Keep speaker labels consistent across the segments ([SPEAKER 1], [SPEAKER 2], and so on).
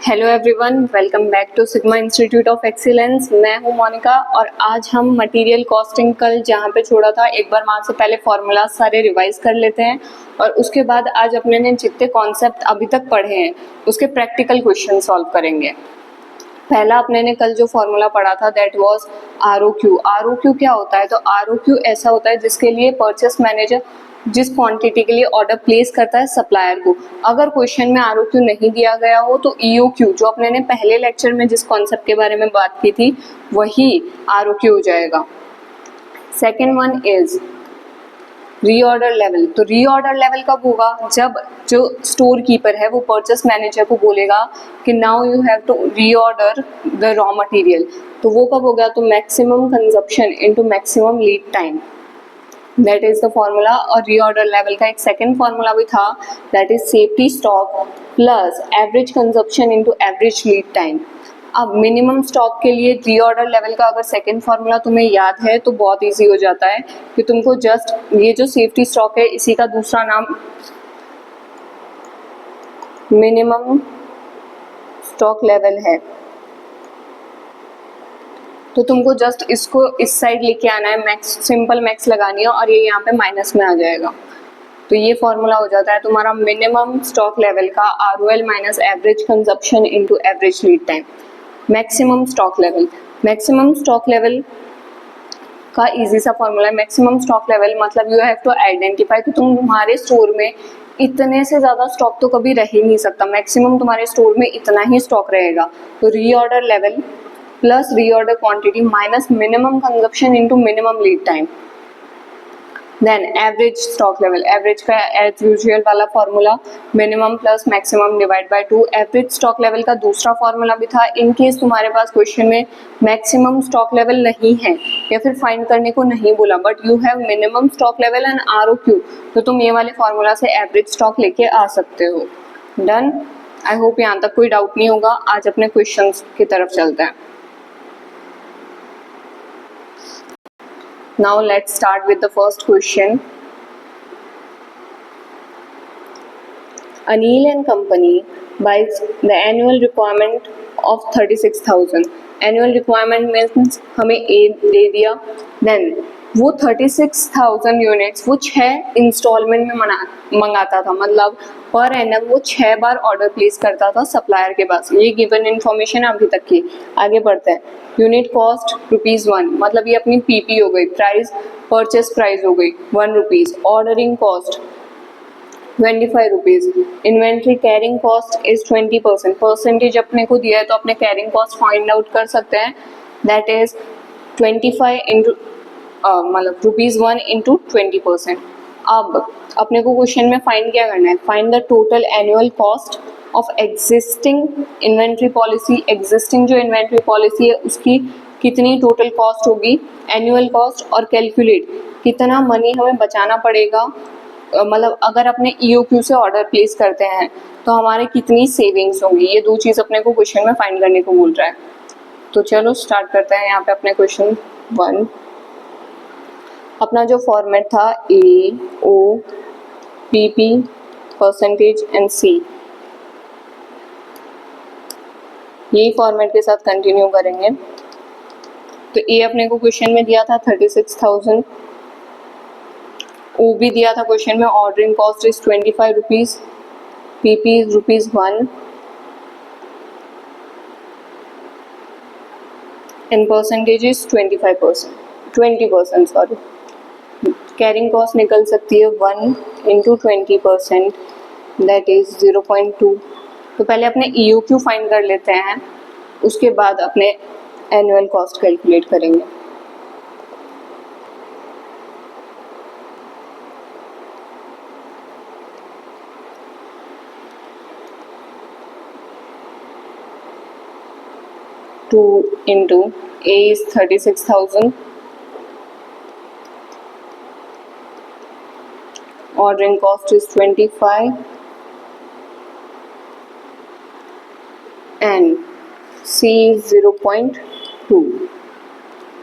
[SPEAKER 1] Hello everyone, welcome back to Sigma Institute of Excellence. मैं हूं मोनिका और आज हम मटेरियल कॉस्टिंग कल जहां पे छोड़ा था एक बार वहां से पहले फॉर्मूला सारे रिवाइज कर लेते हैं और उसके बाद आज अपने ने जितने कॉन्सेप्ट अभी तक पढ़े हैं उसके प्रैक्टिकल क्वेश्चन सॉल्व करेंगे। पहला अपने ने कल जो फॉर्मूला पढ़ा था दैट वाज आरओक्यू। आरओक्यू क्या होता है? तो आरओक्यू ऐसा होता है जिसके लिए परचेस मैनेजर जिस क्वांटिटी के लिए ऑर्डर प्लेस करता है सप्लायर को। अगर क्वेश्चन में आरओक्यू नहीं दिया गया हो तो ईओक्यू, जो अपने ने पहले लेक्चर में जिस कॉन्सेप्ट के बारे में बात की थी वही आरओक्यू हो जाएगा। Second one is reorder level. तो रीऑर्डर लेवल कब होगा? जब जो स्टोर कीपर है वो परचेस मैनेजर को बोलेगा कि now you have to reorder the raw material. तो वो कब होगा? तो maximum consumption into maximum lead time, that is the formula. और रीऑर्डर लेवल का एक सेकेंड फॉर्मूला भी था that is safety stock plus average consumption into average lead time. अब मिनिमम स्टॉक के लिए रीऑर्डर लेवल का अगर सेकेंड फॉर्मूला तुम्हें याद है तो बहुत इजी हो जाता है कि तुमको जस्ट ये जो सेफ्टी स्टॉक है इसी का दूसरा नाम मिनिमम स्टॉक लेवल है। तो तुमको जस्ट इसको इस साइड लेके आना है, मैक्स सिंपल मैक्स लगानी है और ये यहाँ पे माइनस में आ जाएगा। तो ये फॉर्मूला हो जाता है तुम्हारा मिनिमम स्टॉक लेवल का ROL minus average consumption into average lead time. Maximum stock level, maximum stock level का इजी सा फॉर्मूला है। मैक्सिमम स्टॉक लेवल मतलब यू हैव टू आइडेंटिफाई कि तुम्हारे स्टोर में इतने से ज़्यादा स्टॉक तो कभी रह ही नहीं सकता, मैक्सिमम तुम्हारे स्टोर में इतना ही स्टॉक रहेगा। तो reorder level plus reorder quantity minus minimum consumption into minimum lead time, then average stock level. Average का एज यूजुअल वाला formula minimum plus maximum divide by 2। Average stock level का दूसरा formula भी था इन केस तुम्हारे पास question में maximum stock level नहीं है या फिर फाइंड करने को नहीं बोला but you have minimum stock level and ROQ, तो तुम ये वाले फॉर्मूला से एवरेज स्टॉक लेके आ सकते हो। डन। आई होप यहाँ तक कोई डाउट नहीं होगा। आज अपने क्वेश्चन की तरफ चलते हैं। Now let's start with the first question. Anil and company buys the annual requirement of 36,000. Annual requirement means हमें A दे दिया, then वो 36,000 यूनिट्स वो 6 इंस्टॉलमेंट में मंगाता था, मतलब पर एनम वो 6 बार ऑर्डर प्लेस करता था सप्लायर के पास। ये गिवन इन्फॉर्मेशन अभी तक की। आगे बढ़ते हैं। यूनिट कॉस्ट ₹1, मतलब ये अपनी पीपी हो गई, प्राइस परचेस प्राइस हो गई ₹1। Ordering cost ₹25। Inventory carrying cost is 20%। Percentage अपने को दिया है तो अपने कैरिंग कॉस्ट फाइंड आउट कर सकते हैं, दैट इज 25 इंटू मतलब ₹1 इंटू 20%। अब अपने को क्वेश्चन में फाइंड क्या करना है? Find the total annual cost of existing inventory policy. Existing जो इन्वेंट्री पॉलिसी है उसकी कितनी टोटल कॉस्ट होगी, एनुअल कॉस्ट, और कैलकुलेट कितना मनी हमें बचाना पड़ेगा, मतलब अगर अपने ईओक्यू से ऑर्डर प्लेस करते हैं तो हमारे कितनी सेविंग्स होंगी। ये दो चीज़ अपने को क्वेश्चन में फाइंड करने को बोल रहा है। तो चलो स्टार्ट करते हैं यहाँ पे अपने क्वेश्चन 1। अपना जो फॉर्मेट था A O P P percentage and C, यही फॉर्मेट के साथ कंटिन्यू करेंगे। तो ए अपने को क्वेश्चन में दिया था 36,000, ओ भी दिया था क्वेश्चन में, ordering cost is ₹25, PP is ₹1 and percentage is 20%, sorry. Carrying cost निकल सकती है 1 इंटू 20%, दैट इज 0.2। तो पहले अपने ईओक्यू फाइंड कर लेते हैं, उसके बाद अपने एनुअल कॉस्ट कैलकुलेट करेंगे। Two into A is 36,000, ordering cost is 25 and C is 0.2।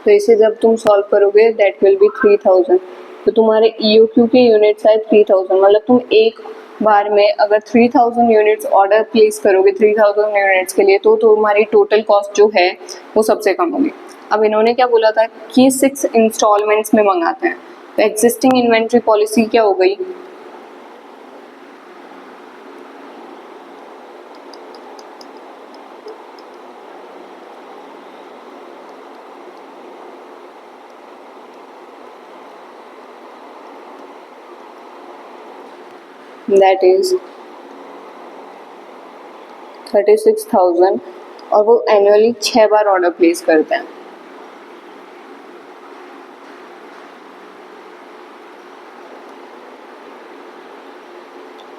[SPEAKER 1] तो इसे जब तुम सॉल्व करोगे दैट विल बी 3000। तो तुम्हारे ईओक्यू के यूनिट्स आए 3000, मतलब तुम एक बार में अगर 3000 यूनिट्स ऑर्डर प्लेस करोगे 3000 यूनिट्स के लिए तो तुम्हारी टोटल कॉस्ट जो है वो सबसे कम होगी। अब इन्होंने क्या बोला था कि 6 इंस्टॉलमेंट्स में मंगाते हैं, तो एग्जिस्टिंग इन्वेंट्री पॉलिसी क्या हो गई, दैट इज 36,000 और वो एनुअली 6 बार ऑर्डर प्लेस करते हैं।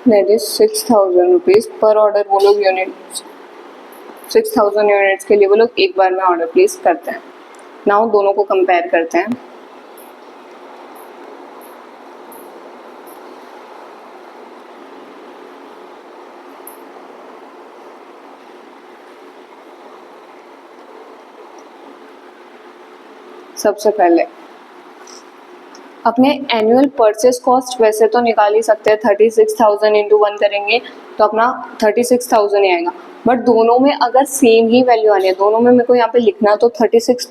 [SPEAKER 1] That is 6,000 rupees per order वो लोग यूनिट्स 6,000 यूनिट्स के लिए वो लोग एक बार में ऑर्डर प्लेस करते हैं। नाउ दोनों को कंपेयर करते हैं। सबसे पहले अपने एनुअल परचेस कॉस्ट वैसे तो निकाल ही सकते हैं, 36,000 इंटू 1 करेंगे तो अपना 36,000 ही आएगा, बट दोनों में अगर सेम ही वैल्यू आनी है, दोनों में मेरे को यहाँ पे लिखना तो 36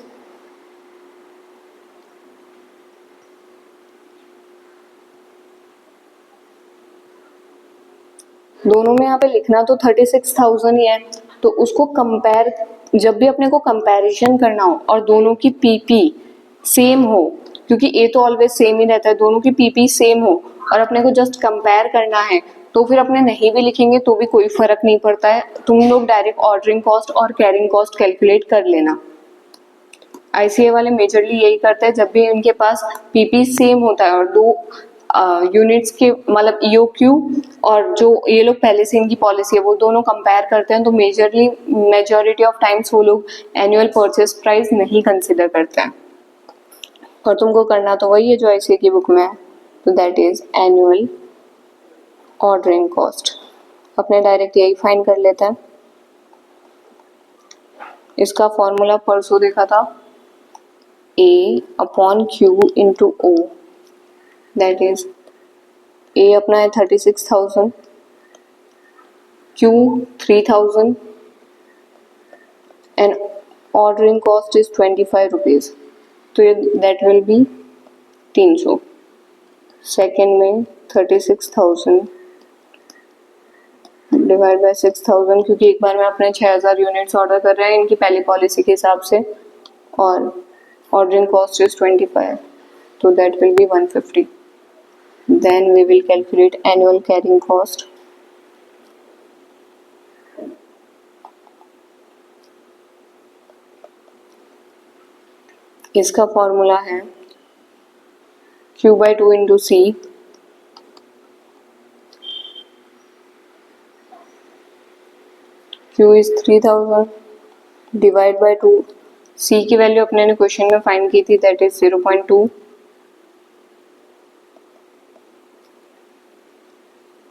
[SPEAKER 1] दोनों में यहाँ पे लिखना तो 36,000 ही है, तो उसको कंपेयर जब भी अपने को कंपैरिजन करना हो और दोनों की पीपी सेम हो, क्योंकि ए तो ऑलवेज सेम ही रहता है, दोनों की पीपी सेम हो और अपने को जस्ट कंपेयर करना है तो फिर अपने नहीं भी लिखेंगे तो भी कोई फर्क नहीं पड़ता है, तुम लोग डायरेक्ट ऑर्डरिंग कॉस्ट और कैरिंग कॉस्ट कैलकुलेट कर लेना। आईसीए वाले मेजरली यही करते हैं, जब भी इनके पास पीपी सेम होता है और दो यूनिट्स के मतलब ईओक्यू और जो ये लोग पहले से इनकी पॉलिसी है वो दोनों कंपेयर करते हैं, तो मेजरली मेजॉरिटी ऑफ टाइम्स वो लोग एनुअल परचेस प्राइस नहीं कंसिडर करते हैं। और तुमको करना तो वही है जो आईसीए की बुक में है, तो that is annual ordering cost. अपने डायरेक्ट यही फाइंड कर लेते हैं। इसका फॉर्मूला परसों देखा था, A upon Q into O, that is A अपना है 36,000, Q 3,000 and ordering cost is 25 rupees, तो ये दैट विल बी 300। सेकेंड में 36,000 डिवाइड बाय 6,000, क्योंकि एक बार में अपने 6,000 यूनिट्स ऑर्डर कर रहे हैं इनकी पहली पॉलिसी के हिसाब से, और ऑर्डरिंग कॉस्ट इज 25, तो that will B 150। Then we will calculate annual carrying cost. इसका फॉर्मूला है Q by 2 into C, Q is 3,000 divide by 2, C की वैल्यू अपने ने क्वेश्चन में फाइंड की थी, दैट इज 0.2,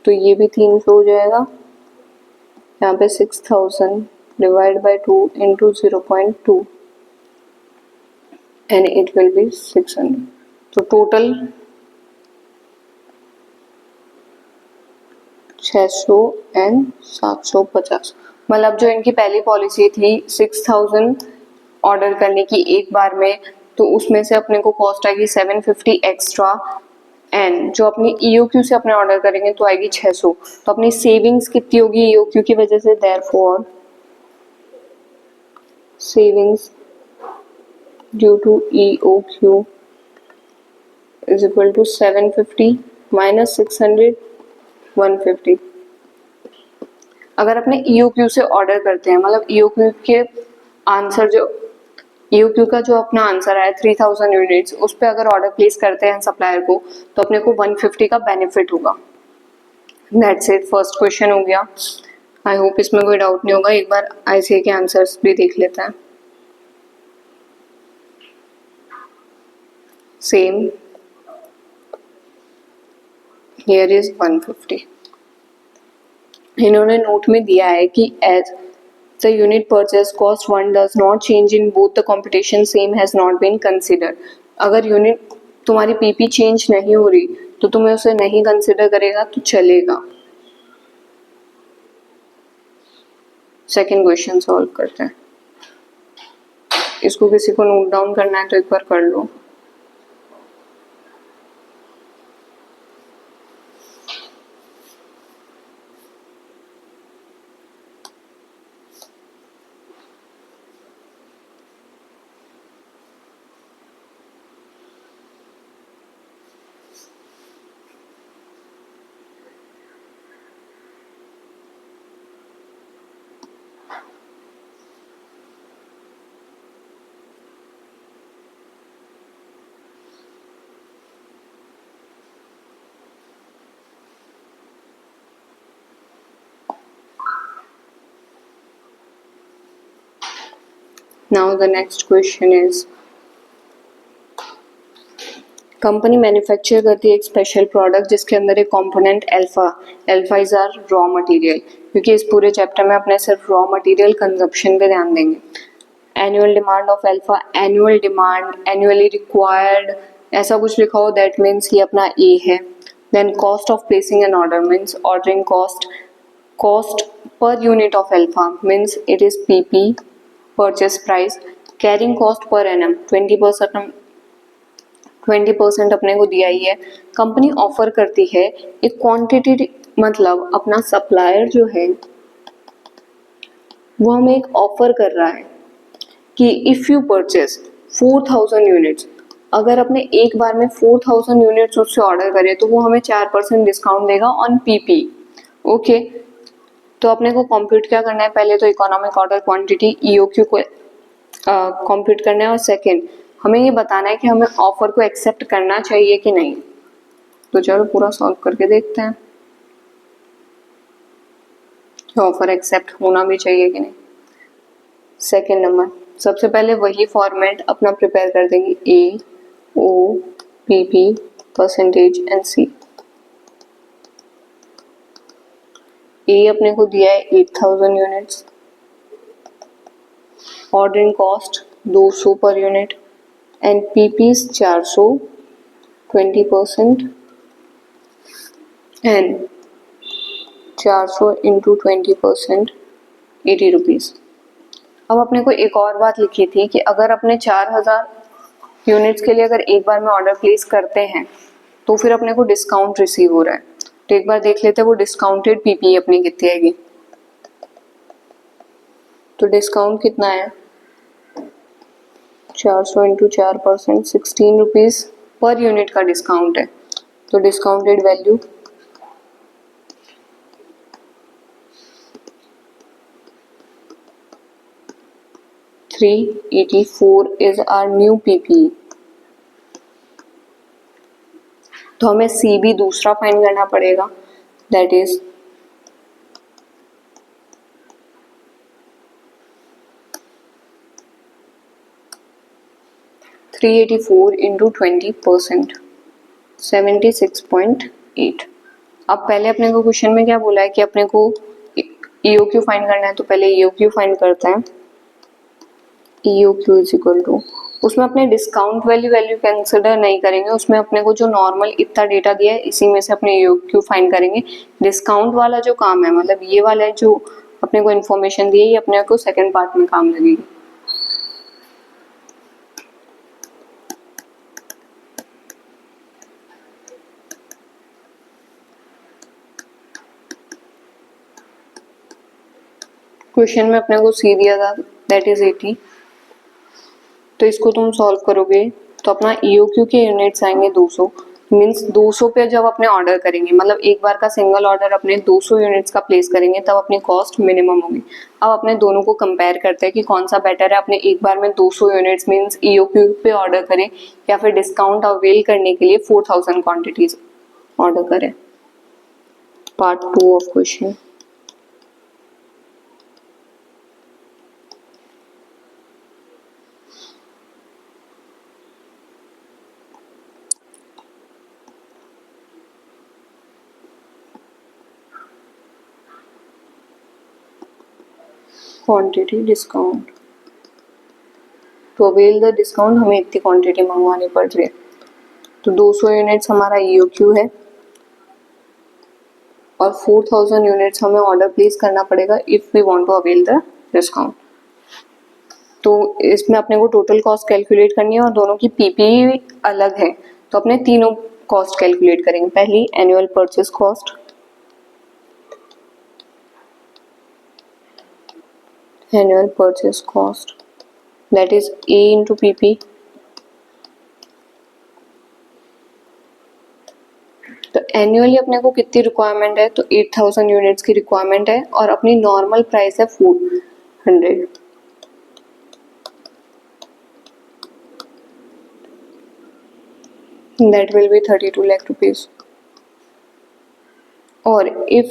[SPEAKER 1] तो ये भी 300 हो जाएगा। यहाँ पे 6,000 divide by 2 into 0.2 and it will be 600, तो टोटल 600 एंड 750। मतलब जो इनकी पहली पॉलिसी थी 6,000 ऑर्डर करने की एक बार में, तो उसमें से अपने को कॉस्ट आएगी 750 एक्स्ट्रा, एंड जो अपनी ईओक्यू से अपने ऑर्डर करेंगे तो आएगी 600, तो अपनी सेविंग्स कितनी होगी ईओक्यू की वजह से, therefore savings due to EOQ is equal to 750 minus 600 150। अगर अपने ईओक्यू से ऑर्डर करते हैं, मतलब ईओक्यू के आंसर जो ईओक्यू का जो अपना आंसर है 3,000 यूनिट्स, उस पर अगर ऑर्डर प्लेस करते हैं सप्लायर को तो अपने को 150 का बेनिफिट होगा। दैट्स इट, फर्स्ट क्वेश्चन हो गया। आई होप इसमें कोई डाउट नहीं होगा। एक बार आईसीए के आंसर्स भी देख लेते हैं। Same here is 150। इन्होंने नोट में दिया है कि as the unit purchase cost one does not change in both the computation, same has not been considered। अगर यूनिट तुम्हारी पीपी चेंज नहीं हो रही तो तुम्हें उसे नहीं कंसिडर करेगा तो चलेगा। सेकेंड क्वेश्चन सॉल्व करते हैं। इसको किसी को नोट डाउन करना है तो एक बार कर लो। Now the next question is, company manufacture करती है एक स्पेशल प्रोडक्ट जिसके अंदर एक component alpha is our raw material, क्योंकि इस पूरे चैप्टर में अपने सिर्फ रॉ मटेरियल कंजप्शन पे ध्यान देंगे। Annual demand of alpha, annual demand, annually required, ऐसा कुछ लिखा हो, दैट मीन्स ये अपना ए है। Then cost of placing an order means ordering cost, cost per unit of alpha means it is PP, purchase price. Carrying cost per annum 20% अपने को दिया ही है। कंपनी ऑफर करती है एक क्वांटिटी, मतलब अपना सप्लायर जो है वो हमें एक ऑफर कर रहा है कि इफ यू परचेस 4000 यूनिट्स, अगर अपने एक बार में 4000 यूनिट्स उससे ऑर्डर करें तो वो हमें 4% डिस्काउंट देगा ऑन पीपी। ओके, तो अपने को कंप्यूट क्या करना है, पहले तो इकोनॉमिक ऑर्डर क्वांटिटी ईओक्यू को कंप्यूट करना है, और सेकंड हमें ये बताना है कि हमें ऑफर को एक्सेप्ट करना चाहिए कि नहीं। तो चलो पूरा सॉल्व करके देखते हैं कि ऑफर एक्सेप्ट होना भी चाहिए कि नहीं। सेकंड नंबर, सबसे पहले वही फॉर्मेट अपना प्रिपेयर कर देंगे, A O P P percentage and C. A अपने को दिया है 8000 units, ordering cost 200 per unit, and PPs 400, 20% and 400 into 20% 80 rupees. अब अपने को एक और बात लिखी थी कि अगर अपने 4000 यूनिट्स के लिए अगर एक बार में ऑर्डर प्लेस करते हैं तो फिर अपने को डिस्काउंट रिसीव हो रहा है। तो एक बार देख लेते हैं वो डिस्काउंटेड पीपी अपनी कितनी आएगी। तो डिस्काउंट कितना है, 400 इंटू 4%, 16 रुपीज़ पर यूनिट का डिस्काउंट है। तो discounted value 384 is our new PP. तो हमें सी भी दूसरा फाइंड करना पड़ेगा, दैट इज 384 इंटू 20%, 76.8। अब पहले अपने को क्वेश्चन में क्या बोला है कि अपने को ईओक्यू फाइंड करना है, तो पहले ईओक्यू फाइंड करते हैं। ईओक्यू इज इक्वल टू, उसमें अपने डिस्काउंट वैल्यू कंसिडर नहीं करेंगे, उसमें अपने को जो नॉर्मल इतना डेटा दिया है इसी में से अपने ईओक्यू फाइंड करेंगे। डिस्काउंट वाला जो काम है, मतलब ये वाला जो अपने को इन्फॉर्मेशन दी है, ये अपने को सेकंड पार्ट में काम लगेगी। क्वेश्चन में अपने को सी दिया था, दैट इज 80। तो इसको तुम सॉल्व करोगे तो अपना ईओक्यू के यूनिट्स आएंगे 200, मीन्स 200 पे जब अपने ऑर्डर करेंगे, मतलब एक बार का सिंगल ऑर्डर अपने 200 यूनिट्स का प्लेस करेंगे तब अपनी कॉस्ट मिनिमम होगी। अब अपने दोनों को कंपेयर करते हैं कि कौन सा बेटर है, अपने एक बार में 200 यूनिट्स मीन्स ईओक्यू पे ऑर्डर करें या फिर डिस्काउंट अवेल करने के लिए 4000 क्वान्टिटीज ऑर्डर करें। Part 2 of question. Quantity discount, to avail the discount हमें इतनी क्वांटिटी मंगवानी पड़ रही है। तो 200 यूनिट्स हमारा ईओक्यू है और 4000 यूनिट्स हमें ऑर्डर प्लेस करना पड़ेगा if we want to avail the discount. तो इसमें अपने को टोटल कॉस्ट कैलकुलेट करनी है और दोनों की पीपी अलग है, तो अपने तीनों कॉस्ट कैलकुलेट करेंगे। पहली annual purchase cost, annual purchase cost that is a into PP. तो एनुअली अपने को कितनी रिक्वायरमेंट है, तो 8000 यूनिट्स की रिक्वायरमेंट है और अपनी नॉर्मल प्राइस है 400, that will B 32 lakh rupees. और इफ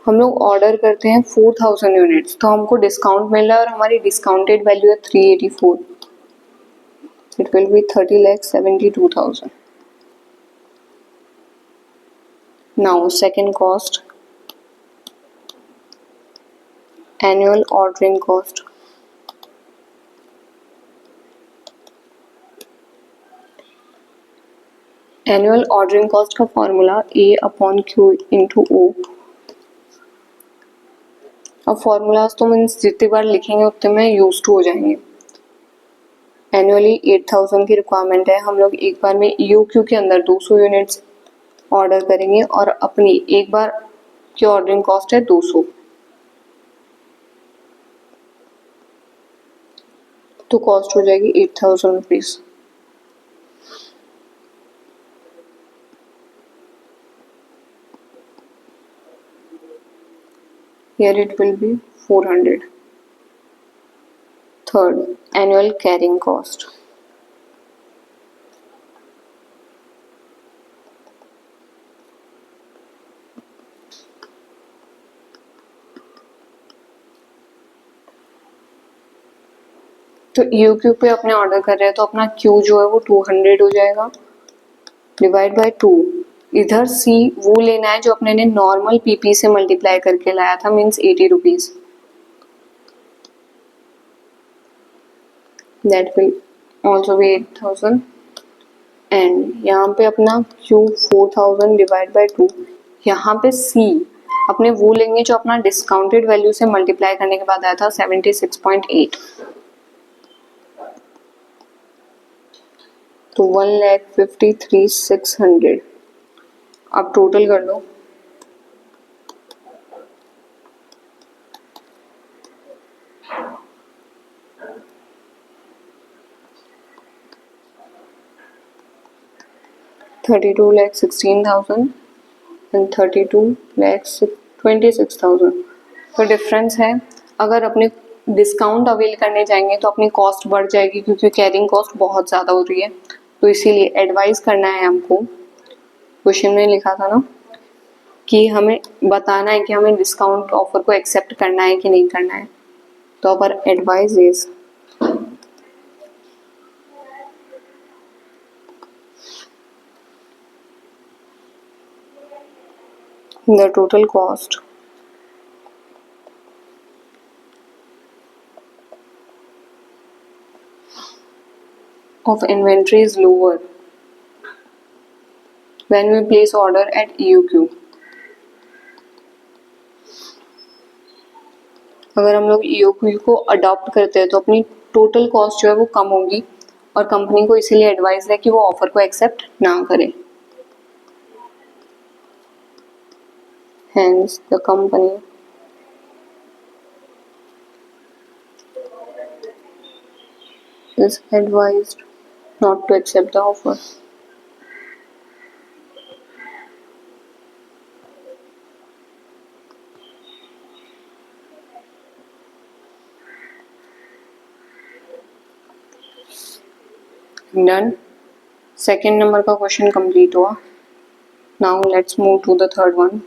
[SPEAKER 1] हम लोग ऑर्डर करते हैं 4000 यूनिट्स तो हमको डिस्काउंट मिल रहा है और हमारी डिस्काउंटेड वैल्यू है 384, it will be 30,72,000। Now second cost, annual ordering cost. Annual ordering cost का फॉर्मूला ए अपॉन क्यू इंटू ओ। अब फॉर्मूलाज तो मीन्स जितनी बार लिखेंगे उतने में यूज टू हो जाएंगे। एनुअली 8000 की रिक्वायरमेंट है, हम लोग एक बार में EOQ के अंदर 200 यूनिट्स ऑर्डर करेंगे और अपनी एक बार की ऑर्डरिंग कॉस्ट है 200, तो कॉस्ट हो जाएगी 8000 rupees. Here it will be 400. Third, annual carrying cost. तो EOQ पे अपने ऑर्डर कर रहे हैं तो अपना Q जो है वो 200 हो जाएगा, डिवाइड बाय 2। इधर C वो लेना है जो अपने ने नॉर्मल PP से मल्टीप्लाई करके लाया था, means 80 rupees, that will also be 8000। And यहाँ पे अपना Q 4000 डिवाइड बाय 2, यहाँ पे C अपने वो लेंगे जो अपना डिस्काउंटेड वैल्यू से मल्टीप्लाई करने के बाद आया था 76.8, तो 1,53,600। अब टोटल कर लो, $32,16,000 एंड 32,26,000। तो डिफरेंस है। अगर अपने डिस्काउंट अवेल करने जाएंगे तो अपनी कॉस्ट बढ़ जाएगी क्योंकि कैरिंग कॉस्ट बहुत ज़्यादा हो रही है, तो इसीलिए एडवाइस करना है हमको। क्वेश्चन में लिखा था ना कि हमें बताना है कि हमें डिस्काउंट ऑफर को एक्सेप्ट करना है कि नहीं करना है, तो our advice is the total cost of inventory is lower when we place order at EOQ। अगर हम लोग EOQ को अडॉप्ट करते हैं तो अपनी टोटल कॉस्ट जो है वो कम होगी और कंपनी को इसीलिए एडवाइस है कि वो ऑफर को एक्सेप्ट ना करे। Hence the company is advised not to accept the offer। Done, second number का क्वेश्चन कंप्लीट हुआ। Now let's move to the third one.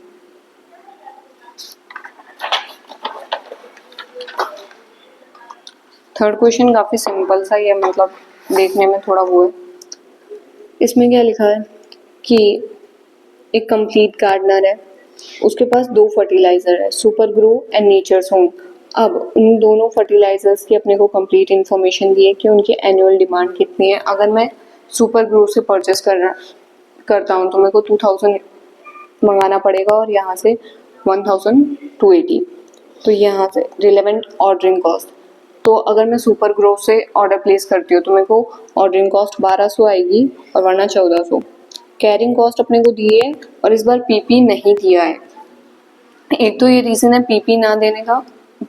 [SPEAKER 1] Third question काफ़ी सिंपल सा ही है, मतलब देखने में थोड़ा वो है। इसमें क्या लिखा है कि एक कंप्लीट गार्डनर है, उसके पास 2 फर्टिलाइजर है, Super Grow and Nature's Home. अब उन दोनों फर्टिलाइजर्स की अपने को कंप्लीट इन्फॉर्मेशन दी है कि उनकी एनुअल डिमांड कितनी है। अगर मैं सुपर ग्रो से परचेस करता हूँ तो मेरे को 2000 मंगाना पड़ेगा और यहाँ से 1280। तो यहाँ से रिलेवेंट ऑर्डरिंग कॉस्ट, तो अगर मैं सुपर ग्रो से ऑर्डर प्लेस करती हूँ तो मेरे को ऑर्डरिंग कॉस्ट 1200 आएगी और वरना 1400। कैरिंग कॉस्ट अपने को दी है और इस बार पीपी नहीं दिया है। एक तो ये रीज़न है पीपी ना देने का,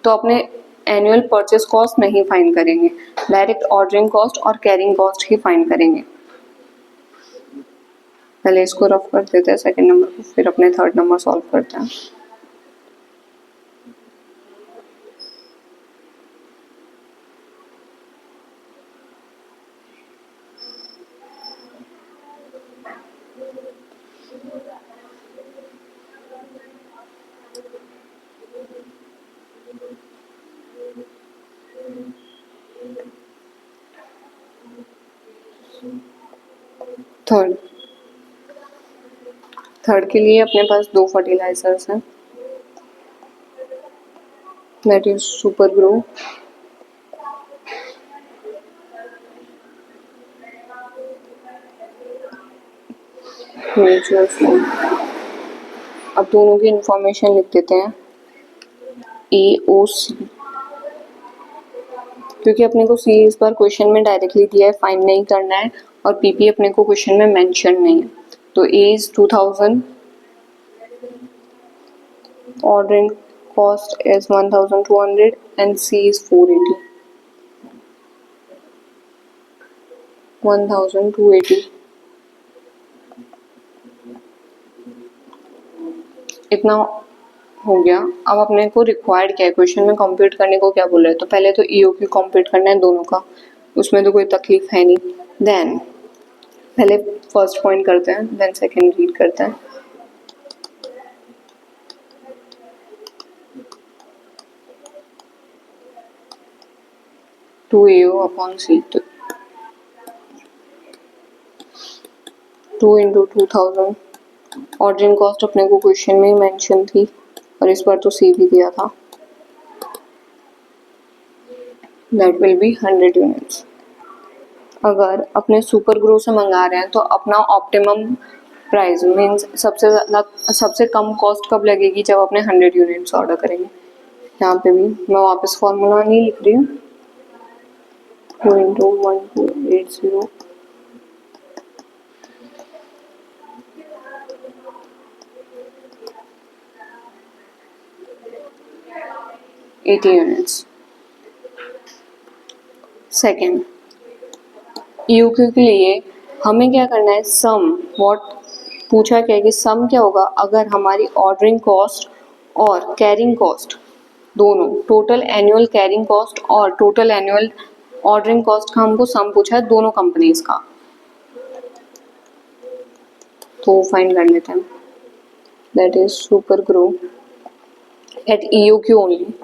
[SPEAKER 1] तो अपने एनुअल परचेस कॉस्ट नहीं फाइंड करेंगे, डायरेक्ट ऑर्डरिंग कॉस्ट और कैरिंग कॉस्ट ही फाइंड करेंगे। पहले इसको रफ कर देते हैं सेकंड नंबर को, फिर अपने थर्ड नंबर सॉल्व करते हैं। थर्ड के लिए अपने पास दो फर्टिलाइजर्स हैं, that is super grow mutual fund. अब दोनों की इंफॉर्मेशन लिख देते हैं EOC, क्योंकि अपने को सी इस बार क्वेश्चन में डायरेक्टली दिया है, फाइंड नहीं करना है, और पीपी अपने को क्वेश्चन में मेंशन नहीं है। तो A is 2000, ordering cost is 1200 and C is 480, 1280। इतना हो गया। अब अपने को रिक्वायर्ड क्या है, क्वेश्चन में कंप्यूट करने को क्या बोल रहे हैं, तो पहले तो EOQ कंप्यूट करना है दोनों का, उसमें तो कोई तकलीफ है नहीं। देन पहले फर्स्ट पॉइंट करते हैं, देन सेकंड रीड करते हैं। Two AO upon C, 2 into 2000। Ordering cost अपने को क्वेश्चन में ही मेंशन थी और इस बार तो C भी दिया था, दैट विल बी 100 यूनिट्स। अगर अपने सुपर ग्रो से मंगा रहे हैं तो अपना ऑप्टिमम प्राइस मीन्स सबसे कम कॉस्ट कब लगेगी, जब अपने 100 यूनिट्स ऑर्डर करेंगे। यहाँ पे भी मैं वापस फॉर्मूला नहीं लिख रही हूँ, 2 इंटू 1280 80 यूनिट्स। सेकेंड EOQ के लिए हमें क्या करना है, सम व्हाट पूछा क्या है कि सम क्या होगा अगर हमारी ऑर्डरिंग कॉस्ट और कैरिंग कॉस्ट दोनों, टोटल एनुअल कैरिंग कॉस्ट और टोटल एनुअल ऑर्डरिंग कॉस्ट का हमको सम पूछा है दोनों कंपनीज का, तो फाइंड कर लेते हैं। That is super grow at EOQ only.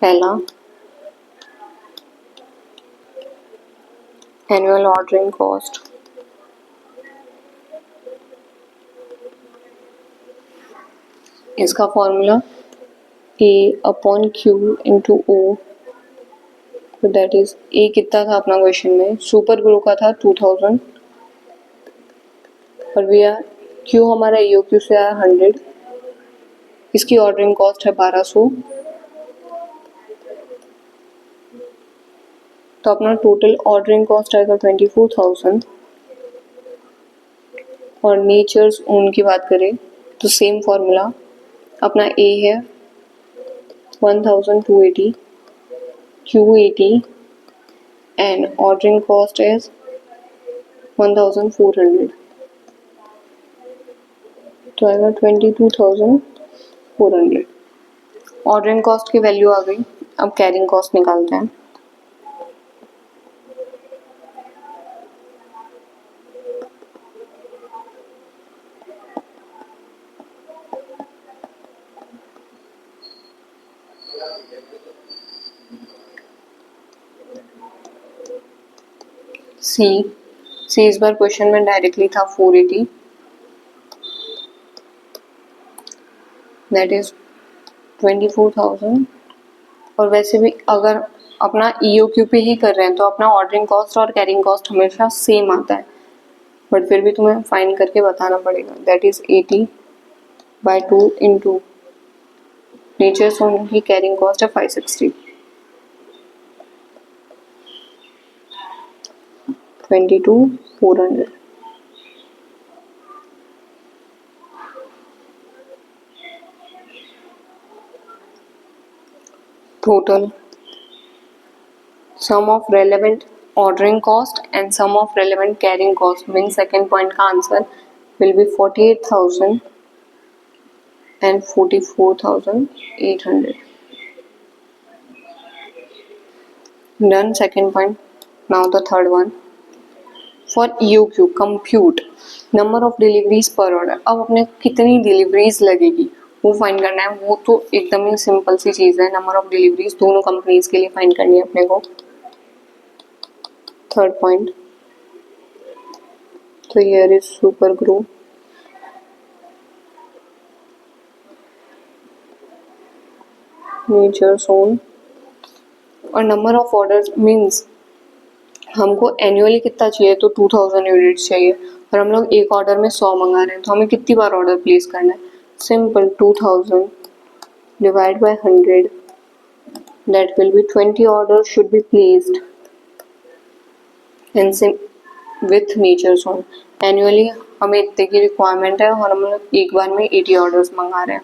[SPEAKER 1] पहला एनुअल ऑर्डरिंग कॉस्ट, इसका formula A upon Q into O, तो दैट इज A कितना था अपना क्वेश्चन में, सुपर ग्रो का था 2000 और भैया Q हमारा EOQ से आया 100, इसकी ऑर्डरिंग कॉस्ट है 1200, तो अपना टोटल ऑर्डरिंग कॉस्ट आएगा 24,000। और नेचर्स ओन की बात करें तो सेम फॉर्मूला, अपना A है 1280, Q80 and ordering cost is 1400, तो आएगा 22,400। ऑर्डरिंग कॉस्ट की वैल्यू आ गई। अब कैरिंग कॉस्ट निकालते हैं। सी इस बार क्वेश्चन में डायरेक्टली था 480, दैट इज 24,000। और वैसे भी अगर अपना EOQ पे ही कर रहे हैं तो अपना ऑर्डरिंग कॉस्ट और कैरिंग कॉस्ट हमेशा सेम आता है, बट फिर भी तुम्हें फाइंड करके बताना पड़ेगा। That is 80/2 into Nature's Own की कैरिंग कॉस्ट है 560, 22,400। Total sum of relevant ordering cost and sum of relevant carrying cost means second point का answer will be 48,000 and 44,800. Done second point. Now the third one. For EOQ compute number of deliveries per order. अब अपने कितनी deliveries लगेगी वो find करना है। वो तो एकदम ही सिंपल सी चीज़ है, नंबर ऑफ डिलीवरीज दोनों कंपनीज के लिए फाइंड करनी है अपने को। थर्ड पॉइंट, तो here is super grow, nature sun, और नंबर ऑफ ऑर्डर्स मीन्स हमको एनुअली कितना चाहिए, तो 2000 यूनिट्स चाहिए और हम लोग एक ऑर्डर में 100 मंगा रहे हैं, तो हमें कितनी बार ऑर्डर प्लेस करना है। Simple, 2000 divide by 100, that will be 20 order should be placed and with Nature's Own. Annually हमें इतने की रिक्वायरमेंट है और हम लोग एक बार में 80 ऑर्डर्स मंगा रहे हैं।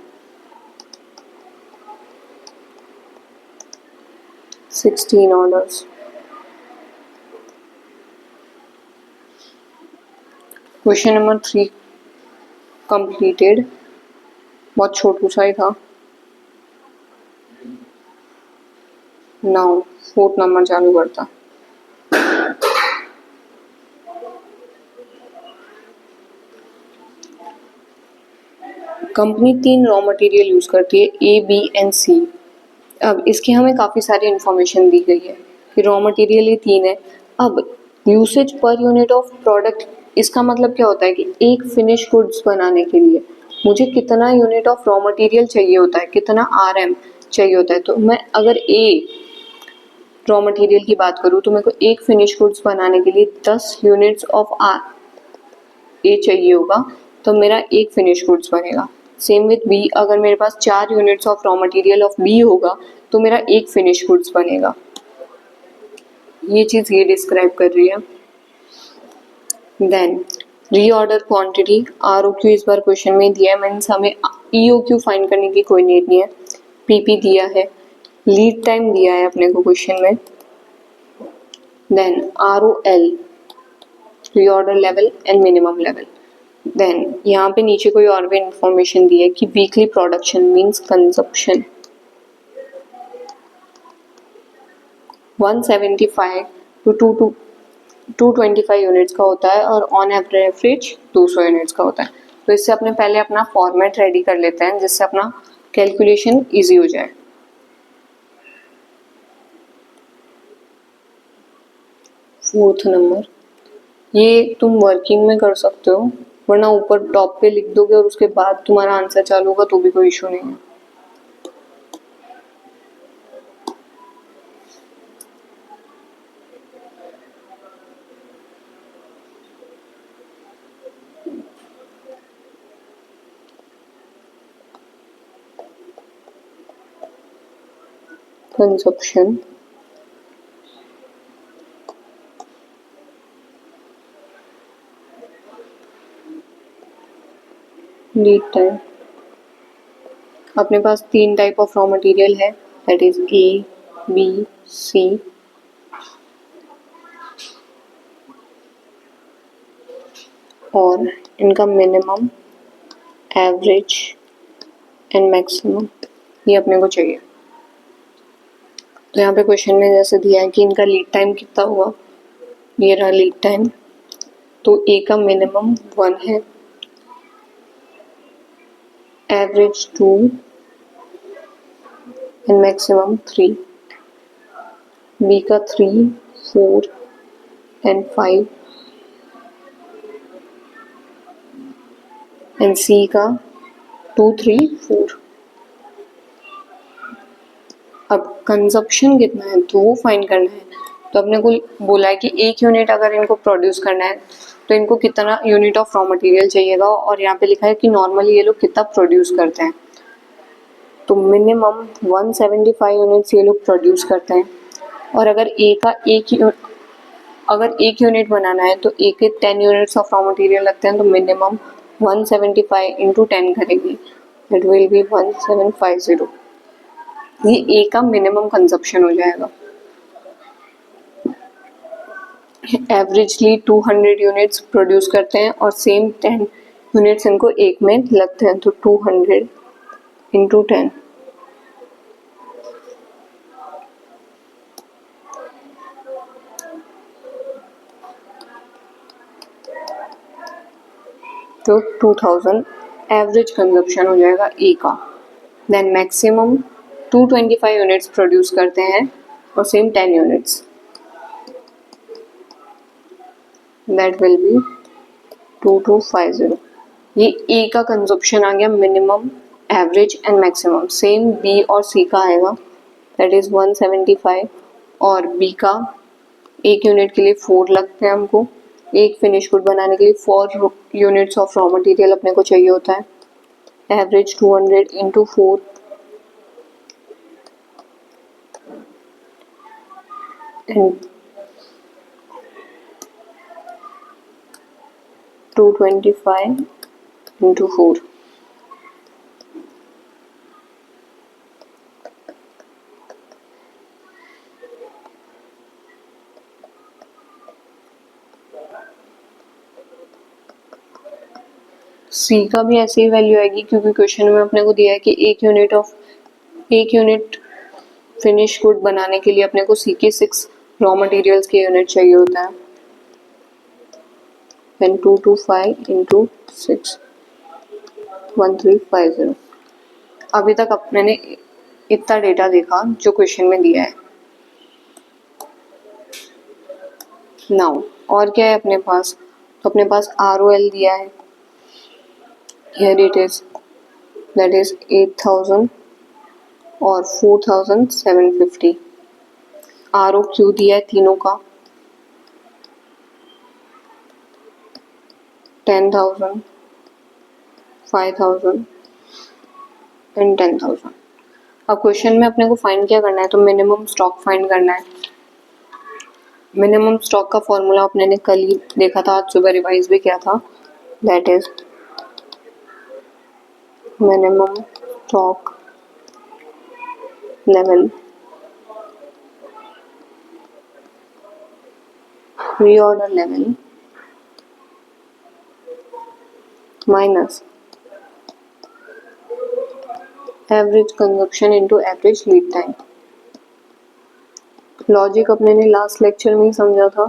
[SPEAKER 1] 16 ऑर्डर्स। क्वेश्चन नंबर 3 कंप्लीटेड, बहुत छोटू सा ही था। नाउ फोर्थ नंबर चालू करता। कंपनी 3 रॉ मटेरियल यूज करती है, A, B एंड C। अब इसकी हमें काफ़ी सारी इंफॉर्मेशन दी गई है कि रॉ मटेरियल ये 3 है। अब यूसेज पर यूनिट ऑफ प्रोडक्ट, इसका मतलब क्या होता है कि एक फिनिश गुड्स बनाने के लिए मुझे कितना यूनिट ऑफ रॉ मटेरियल चाहिए होता है, कितना RM चाहिए होता है। तो मैं अगर A रॉ मटेरियल की बात करूँ तो मेरे को एक फिनिश गुड्स बनाने के लिए 10 यूनिट्स ऑफ A चाहिए होगा, तो मेरा एक फिनिश गुड्स बनेगा। सेम विथ B, अगर मेरे पास 4 units of raw material of B होगा तो मेरा एक फिनिश गुड्स बनेगा। ये चीज़ ये डिस्क्राइब कर रही है। देन रीऑर्डर क्वांटिटी, ROQ इस बार क्वेश्चन में दिया है, मीन्स हमें EOQ फाइंड करने की कोई नीड नहीं है। PP दिया है, लीड टाइम दिया है अपने को क्वेश्चन में। Then ROL, reorder level and minimum level. Then यहाँ पे नीचे कोई और भी इंफॉर्मेशन दी है कि weekly production means consumption 175 to 225 units का होता है और ऑन एवरेज 200 यूनिट्स का होता है। तो इससे अपने पहले अपना फॉर्मेट रेडी कर लेते हैं जिससे अपना कैलकुलेशन इजी हो जाए। फोर्थ नंबर, ये तुम वर्किंग में कर सकते हो, वरना ऊपर टॉप पे लिख दोगे और उसके बाद तुम्हारा आंसर चालू होगा तो भी कोई इशू नहीं है। Consumption, lead time. अपने पास 3 टाइप ऑफ रॉ मटेरियल है, that is A, B, C। और इनका मिनिमम, एवरेज एंड मैक्सिमम ये अपने को चाहिए। तो यहाँ पे क्वेश्चन में जैसे दिया है कि इनका लीड टाइम कितना होगा, ये रहा लीड टाइम। तो A का मिनिमम 1 है, एवरेज 2 एंड मैक्सिमम 3। B का 3, 4 एंड 5 एंड C का 2, 3, 4। अब कंजप्शन कितना है तो वो फाइंड करना है। तो अपने को बोला है कि 1 यूनिट अगर इनको प्रोड्यूस करना है तो इनको कितना यूनिट ऑफ रॉ मटेरियल चाहिएगा, और यहाँ पे लिखा है कि नॉर्मली ये लोग कितना प्रोड्यूस करते हैं। तो मिनिमम 175 यूनिट्स ये लोग प्रोड्यूस करते हैं। और अगर अगर एक यूनिट बनाना है तो एक 10 यूनिट्स ऑफ रॉ मटेरियल लगते हैं, तो मिनिमम 175 इंटू 10 करेंगे, इट विल बी 1750। ये ए का मिनिमम कंजप्शन हो जाएगा। एवरेजली 200 यूनिट्स प्रोड्यूस करते हैं और सेम 10 यूनिट्स इनको एक में लगते हैं, तो 200 इंटू 10 तो 2000 एवरेज कंजप्शन हो जाएगा ए का। देन मैक्सिमम 225 यूनिट्स प्रोड्यूस करते हैं और same 10 units, that will be 2250। ये ए का कंजप्शन आ गया minimum, average and maximum. Same B और सी का आएगा, दैट इज 175, और बी का एक यूनिट के लिए 4 लगते हैं हमको। एक फिनिश गुड बनाने के लिए 4 यूनिट्स ऑफ रॉ मटेरियल अपने को चाहिए होता है। Average 200 into 4 and 225 into 4। सी का भी ऐसे ही वैल्यू आएगी, क्योंकि क्वेश्चन में अपने को दिया है कि एक यूनिट फिनिश गुड बनाने के लिए अपने को सी के 6 रॉ मटेरियल्स के यूनिट चाहिए होता है। Then 225 into 6 1350। अभी तक मैंने इतना डेटा देखा जो क्वेश्चन में दिया है। नाउ और क्या है अपने पास, तो अपने पास ROL दिया है, here it is, that is 8000 और 4750। ROQ दिया है तीनों का 10,000, 5,000 एंड 10,000। अब क्वेश्चन में अपने को फाइंड क्या करना है, तो मिनिमम स्टॉक फाइंड करना है। मिनिमम स्टॉक का फॉर्मूला अपने ने कल ही देखा था, आज सुबह रिवाइज भी किया था, that is minimum stock level reorder level minus average consumption into average lead time। Logic अपने ने लास्ट लेक्चर में ही समझा था।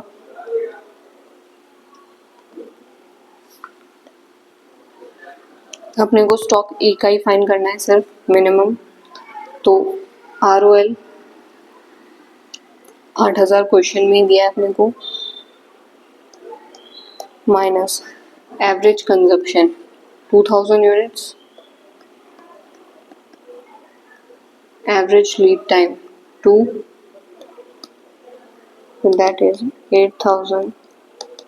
[SPEAKER 1] अपने को स्टॉक ए का ही फाइंड करना है सिर्फ मिनिमम, तो ROL 8000 क्वेश्चन में दिया है अपने को, minus average consumption 2000 units, average lead time 2, that is 8000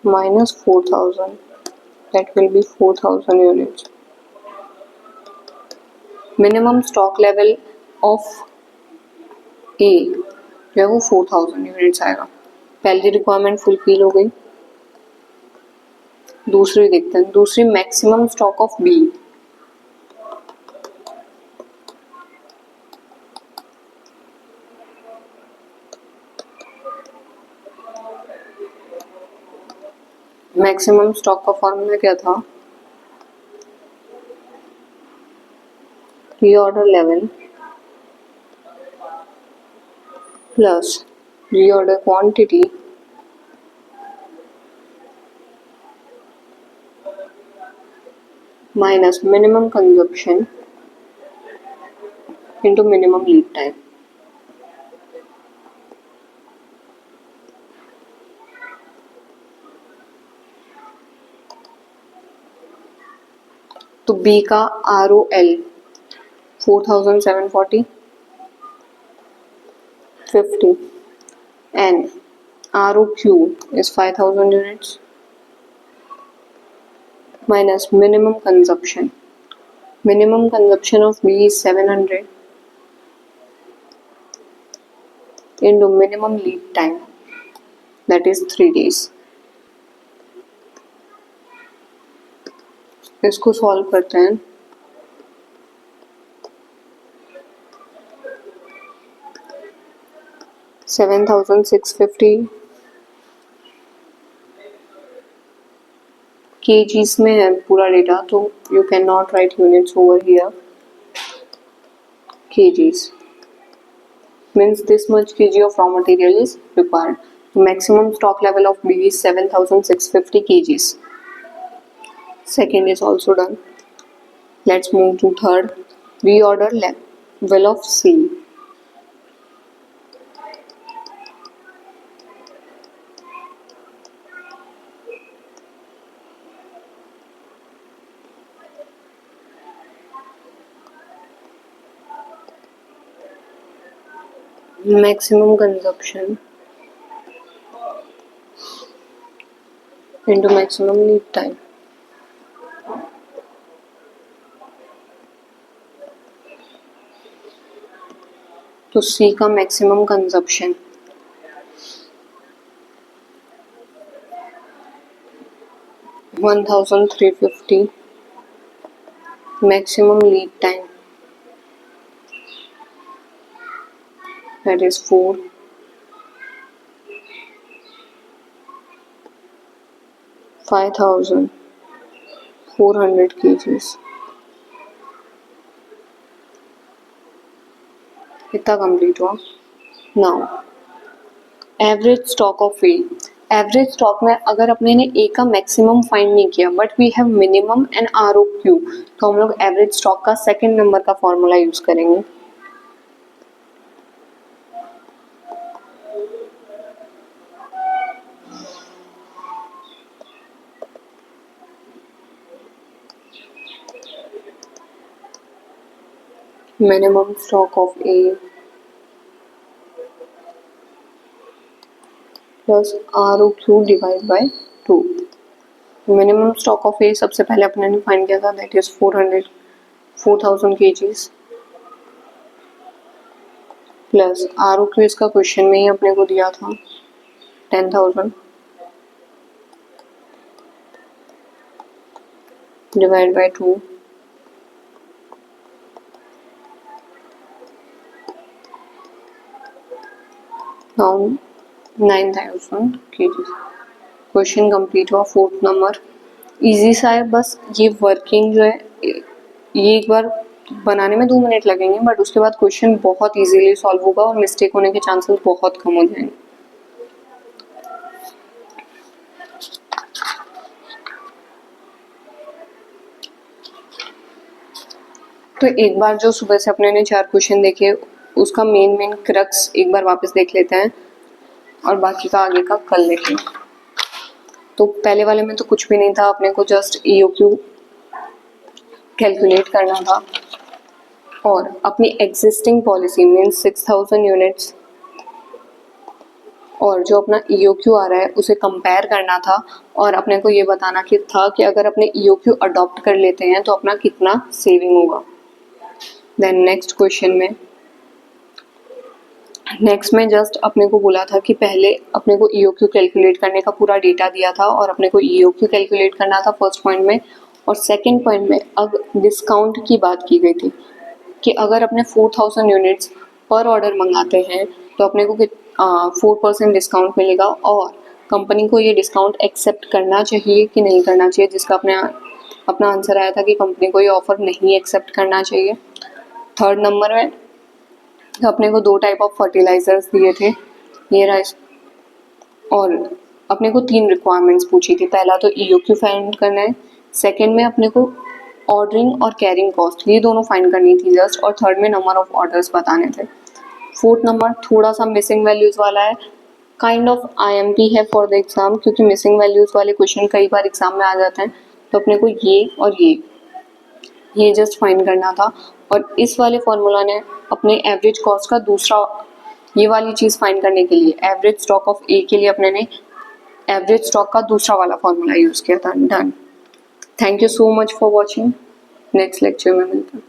[SPEAKER 1] minus 4000, that will be 4000 units। Minimum stock level of A जो है वो 4000 यूनिट्स आएगा। पहली रिक्वायरमेंट फुलफिल हो गई। दूसरी देखते हैं, दूसरी maximum stock of B. Maximum stock का फॉर्मूला क्या था, reorder level plus reorder quantity minus minimum consumption into minimum lead time. तो बी का ROL 4740 50 and ROQ is 5000 units minus minimum consumption. Minimum consumption of B is 700 into minimum lead time, that is 3 days. इसको solve करते हैं. 7650 kgs में है पूरा data, तो you can not right units over here. kgs means this much kg of raw material is required. Maximum stock level of B is 7650 kgs. Second is also done. Let's move to third. Reorder level of C. Maximum consumption into maximum lead time. तो C का maximum consumption 1350, maximum lead time that is 4, 5400 kgs. इतना complete हुआ. Now average stock of A. Average stock में अगर अपने ने ए का maximum find नहीं किया but we have minimum and ROQ, तो हम लोग एवरेज स्टॉक का सेकंड नंबर का फॉर्मूला यूज करेंगे. minimum stock of A plus ROQ divided by 2. Minimum stock of A सबसे पहले अपने ने फाइंड किया था, that is 4000 kgs plus ROQ इसका क्वेश्चन में ही अपने को दिया था 10,000 divide by 2. Now 9000 kgs. Question complete हुआ. फोर्थ नंबर इजी सा है, बस ये वर्किंग जो है ये एक बार बनाने में 2 मिनट लगेंगे बट उसके बाद क्वेश्चन बहुत इजीली सॉल्व होगा और मिस्टेक होने के चांसेस बहुत कम हो जाएंगे. तो एक बार जो सुबह से अपने ने 4 क्वेश्चन देखे उसका मेन क्रक्स एक बार वापस देख लेते हैं और बाकी का आगे का कल देखेंगे. तो पहले वाले में तो कुछ भी नहीं था, अपने को जस्ट EOQ कैलकुलेट करना था और अपनी एग्जिस्टिंग पॉलिसी मीन्स 6000 यूनिट्स और जो अपना EOQ आ रहा है उसे कंपेयर करना था और अपने को ये बताना कि था कि अगर अपने EOQ अडॉप्ट कर लेते हैं तो अपना कितना सेविंग होगा. देन नेक्स्ट में जस्ट अपने को बोला था कि पहले अपने को EOQ कैलकुलेट करने का पूरा डेटा दिया था और अपने को EOQ कैलकुलेट करना था फर्स्ट पॉइंट में. और सेकंड पॉइंट में अब डिस्काउंट की बात की गई थी कि अगर अपने 4000 यूनिट्स पर ऑर्डर मंगाते हैं तो अपने को 4% डिस्काउंट मिलेगा और कंपनी को ये डिस्काउंट एक्सेप्ट करना चाहिए कि नहीं करना चाहिए, जिसका अपना आंसर आया था कि कंपनी को ये ऑफर नहीं एक्सेप्ट करना चाहिए. थर्ड नंबर में तो अपने को 2 टाइप ऑफ फर्टिलाइजर्स दिए थे, ये रहा. और अपने को 3 रिक्वायरमेंट्स पूछी थी. पहला तो EOQ फाइंड करना है, सेकंड में अपने को ऑर्डरिंग और कैरिंग कॉस्ट ये दोनों फाइंड करनी थी जस्ट, और थर्ड में नंबर ऑफ ऑर्डर्स बताने थे. फोर्थ नंबर थोड़ा सा मिसिंग वैल्यूज़ वाला है, काइंड ऑफ IMP है फॉर द एग्जाम, क्योंकि मिसिंग वैल्यूज़ वाले क्वेश्चन कई बार एग्जाम में आ जाते हैं. तो अपने को ये और ये जस्ट फाइंड करना था और इस वाले फॉर्मूला ने अपने एवरेज कॉस्ट का दूसरा ये वाली चीज़ फाइंड करने के लिए एवरेज स्टॉक ऑफ ए के लिए अपने ने एवरेज स्टॉक का दूसरा वाला फॉर्मूला यूज़ किया था। Done. Thank you so much for watching. Next lecture में मिलते हैं।